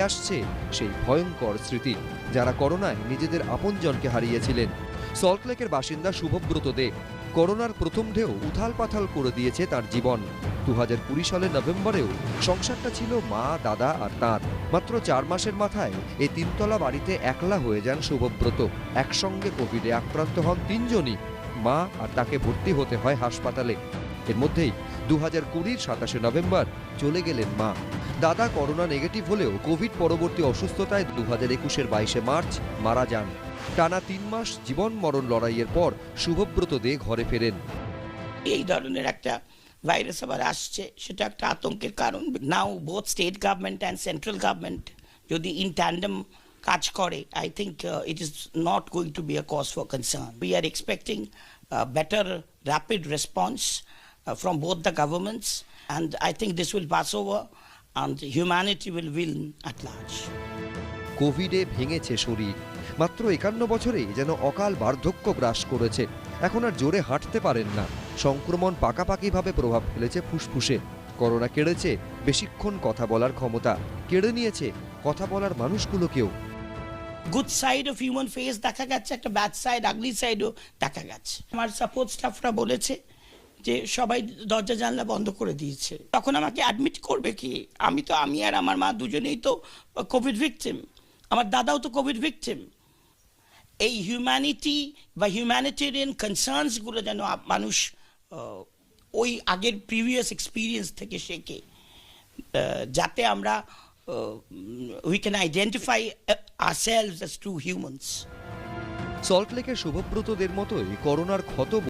আসছে সেই ভয়ঙ্কর স্মৃতি, যারা করোনায় নিজেদের আপনজনকে হারিয়েছিলেন। সল্টলেকের বাসিন্দা শুভব্রত দে। করোনার প্রথম ঢেউ উথাল পাথাল করে দিয়েছে তার জীবন। 2020 সালের নভেম্বরেও সংসারটা ছিল মা, দাদা আর তাঁর। মাত্র 4 মাসের মাথায় এই তিনতলা বাড়িতে একলা হয়ে যান শুভব্রত। একসঙ্গে কোভিডে আক্রান্ত হন 3 জনই। মা আর তাকে ভর্তি হতে হয় হাসপাতালে। এর মধ্যেই 2020 27 নভেম্বর চলে গেলেন মা। দাদা করোনা নেগেটিভ হলেও কোভিড পরবর্তী অসুস্থতায় 2021 22 মার্চ মারা যান। টানা 3 মাস জীবন মরণ লড়াইয়ের পর শুভব্রত দে ঘরে ফেরেন। এই ধরনের একটা ভাইরাস আবার আসছে, সেটা একটা আতঙ্কের কারণ। Now both state government and central government যদি ইন ট্যান্ডেম কাজ করে, I think it is not going to be a cause for concern. We are expecting better rapid response from both the governments, and I think this will pass over and humanity will win at large. কোভিডে ভেঙেছে শরীর। মাত্র 51 বছরে যেন অকাল বার্ধক্য গ্রাস করেছে। এখন আর জোরে হাঁটতে পারেন না। সংক্রমণ পাকাপাকিভাবে প্রভাব ফেলেছে ফুসফুসে। করোনা কেড়েছে বেশিক্ষণ কথা বলার ক্ষমতা, কেড়ে নিয়েছে কথা বলার মানুষগুলোকেও। Good side of human face দেখা যাচ্ছে, একটা ব্যাড সাইড, আগলি সাইডও দেখা যাচ্ছে। আমার সাপোর্ট স্টাফরা বলেছে যে সবাই দরজা জানলা বন্ধ করে দিয়েছে। তখন আমাকে অ্যাডমিট করবে কি? আমি আর আমার মা দুজনেই তো কোভিড ভিকটিম, আমার দাদাও তো কোভিড ভিকটিম। এই হিউম্যানিটি বা হিউম্যানিটেরিয়ান কনসার্নসগুলো যেন মানুষ ওই আগের প্রিভিয়াস এক্সপিরিয়েন্স থেকে শেখে, যাতে আমরা we can identify ourselves as true humans. সল্টলেকের শুভব্রতদের মতোই করোনার ক্ষত